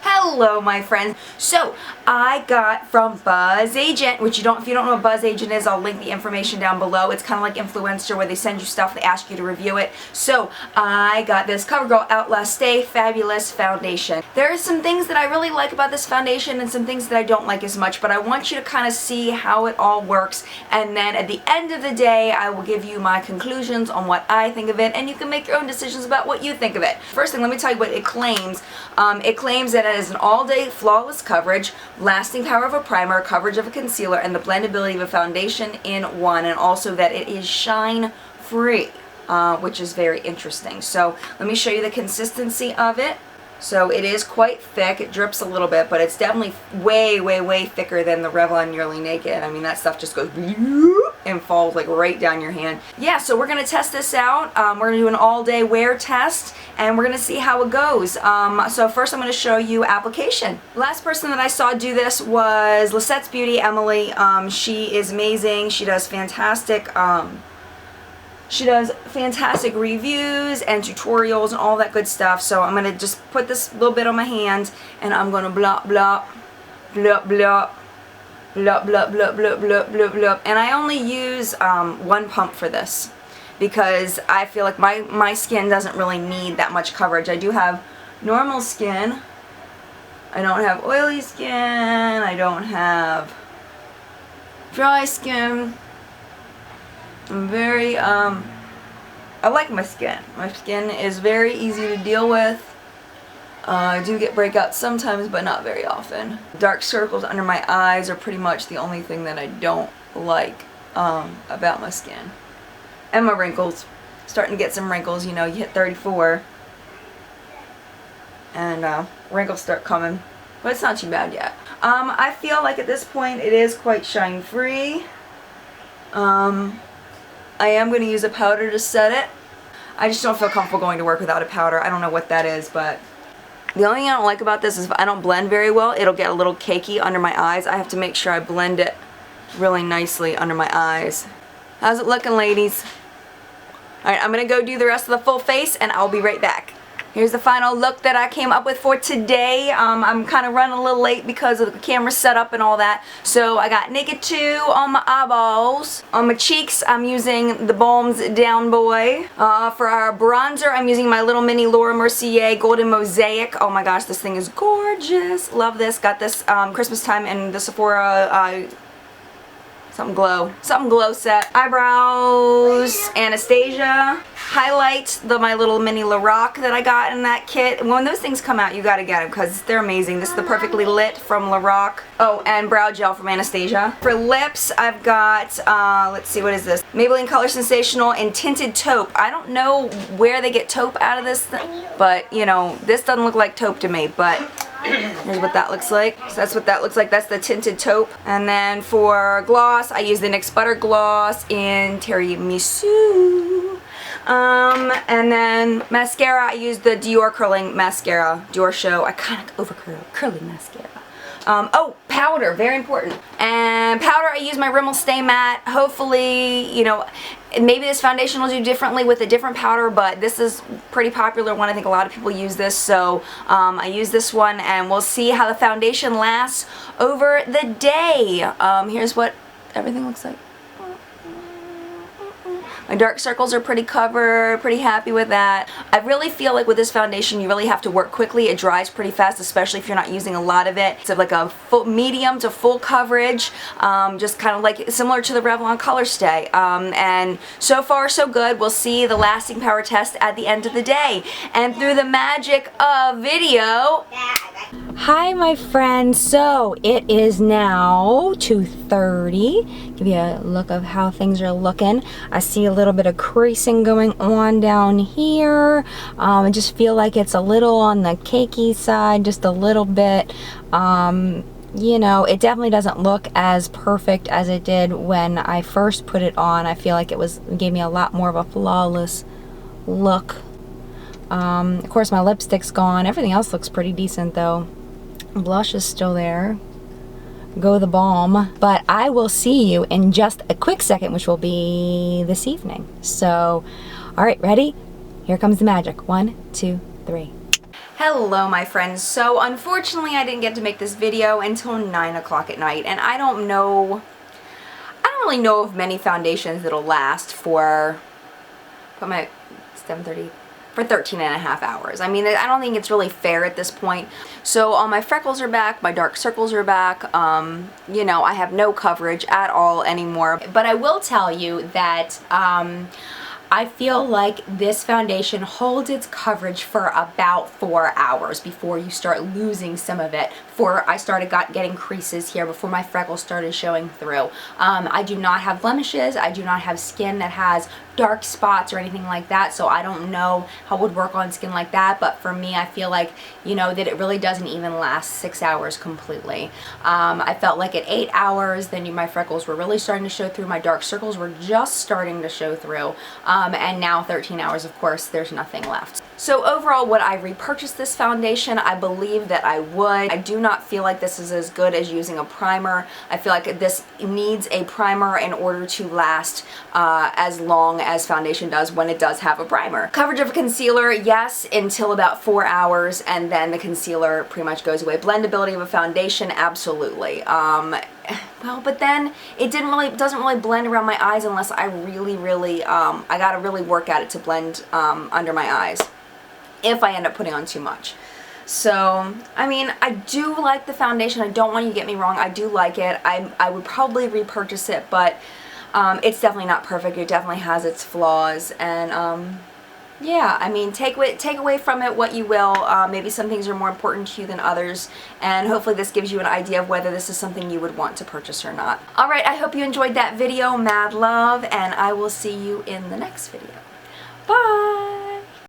Hello my friends. So I got from Buzz Agent, which if you don't know what Buzz Agent is, I'll link the information down below. It's kind of like Influencer where they send you stuff, they ask you to review it. So I got this CoverGirl Outlast Stay Fabulous Foundation. There are some things that I really like about this foundation and some things that I don't like as much, but I want you to kind of see how it all works, and then at the end of the day I will give you my conclusions on what I think of it, and you can make your own decisions about what you think of it. First thing, let me tell you what it claims. It claims that it is an all-day flawless coverage, lasting power of a primer, coverage of a concealer, and the blendability of a foundation in one, and also that it is shine free, which is very interesting. So let me show you the consistency of it. So it is quite thick, it drips a little bit, but it's definitely way, way, way thicker than the Revlon Nearly Naked. I mean, that stuff just goes and falls like right down your hand. Yeah, so we're going to test this out. We're going to do an all-day wear test, and we're going to see how it goes. So first I'm going to show you application. The last person that I saw do this was Lisette's Beauty, Emily. She is amazing. She does fantastic reviews and tutorials and all that good stuff. So I'm going to just put this little bit on my hand, and I'm going to blop, blop, blop, blop, blop, blop, blop, blop, blop, blop, blop. And I only use one pump for this because I feel like my skin doesn't really need that much coverage. I do have normal skin. I don't have oily skin. I don't have dry skin. I'm very, I like my skin. My skin is very easy to deal with. I do get breakouts sometimes, but not very often. Dark circles under my eyes are pretty much the only thing that I don't like about my skin. And my wrinkles. Starting to get some wrinkles, you know, you hit 34 and wrinkles start coming. But it's not too bad yet. I feel like at this point it is quite shine free. I am going to use a powder to set it. I just don't feel comfortable going to work without a powder. I don't know what that is, but the only thing I don't like about this is if I don't blend very well, it'll get a little cakey under my eyes. I have to make sure I blend it really nicely under my eyes. How's it looking, ladies? Alright, I'm going to go do the rest of the full face, and I'll be right back. Here's the final look that I came up with for today. I'm kind of running a little late because of the camera setup and all that. So I got Naked 2 on my eyeballs. On my cheeks, I'm using the Balm's Down Boy. For our bronzer, I'm using my little mini Laura Mercier Golden Mosaic. Oh my gosh, this thing is gorgeous. Love this. Got this Christmas time in the Sephora something glow set. Eyebrows, Anastasia. Highlight, my little mini Lorac that I got in that kit. When those things come out, you gotta get them because they're amazing. This is the Perfectly Lit from Lorac. Oh, and brow gel from Anastasia. For lips, I've got, let's see, what is this? Maybelline Color Sensational and Tinted Taupe. I don't know where they get taupe out of this, but, you know, this doesn't look like taupe to me, but here's what that looks like. So that's what that looks like. That's the Tinted Taupe. And then for gloss, I use the NYX Butter Gloss in Tiramisu. And then mascara, I use the Dior curling mascara. Dior Show Iconic Overcurl curling mascara. Oh, powder, very important. And powder, I use my Rimmel Stay Matte. Hopefully, you know, maybe this foundation will do differently with a different powder, but this is pretty popular one. I think a lot of people use this, so I use this one, and we'll see how the foundation lasts over the day. Here's what everything looks like. My dark circles are pretty covered, pretty happy with that. I really feel like with this foundation you really have to work quickly. It dries pretty fast, especially if you're not using a lot of it. It's like a full, medium to full coverage, just kind of like similar to the Revlon Color Stay. And so far so good. We'll see the lasting power test at the end of the day. And through the magic of video... Hi my friends, so it is now 2:30. Give you a look of how things are looking. I see a little bit of creasing going on down here. I just feel like it's a little on the cakey side, just a little bit. You know, it definitely doesn't look as perfect as it did when I first put it on. I feel like it gave me a lot more of a flawless look. Of course my lipstick's gone. Everything else looks pretty decent though. Blush is still there. Go the balm. But I will see you in just a quick second, which will be this evening. So, alright, ready? Here comes the magic. 1, 2, 3. Hello my friends. So unfortunately I didn't get to make this video until 9 o'clock at night, and I don't really know of many foundations that'll last for 7:30 for 13 and a half hours. I mean, I don't think it's really fair at this point. So all my freckles are back, my dark circles are back, you know, I have no coverage at all anymore. But I will tell you that I feel like this foundation holds its coverage for about 4 hours before you start losing some of it. Before I started getting creases here, before my freckles started showing through. I do not have blemishes. I do not have skin that has dark spots or anything like that, so I don't know how it would work on skin like that, but for me, I feel like, you know, that it really doesn't even last 6 hours completely. I felt like at 8 hours, then my freckles were really starting to show through, my dark circles were just starting to show through, and now 13 hours, of course, there's nothing left. So overall, would I repurchase this foundation? I believe that I would. I do not feel like this is as good as using a primer. I feel like this needs a primer in order to last as long as foundation does when it does have a primer. Coverage of a concealer, yes, until about 4 hours, and then the concealer pretty much goes away. Blendability of a foundation, absolutely. Well, but then it doesn't really blend around my eyes unless I really, I gotta really work at it to blend under my eyes, if I end up putting on too much. So, I mean, I do like the foundation. I don't want you to get me wrong. I do like it. I would probably repurchase it, but it's definitely not perfect. It definitely has its flaws, and yeah, I mean, take away from it what you will. Maybe some things are more important to you than others, and hopefully this gives you an idea of whether this is something you would want to purchase or not. Alright, I hope you enjoyed that video. Mad love, and I will see you in the next video.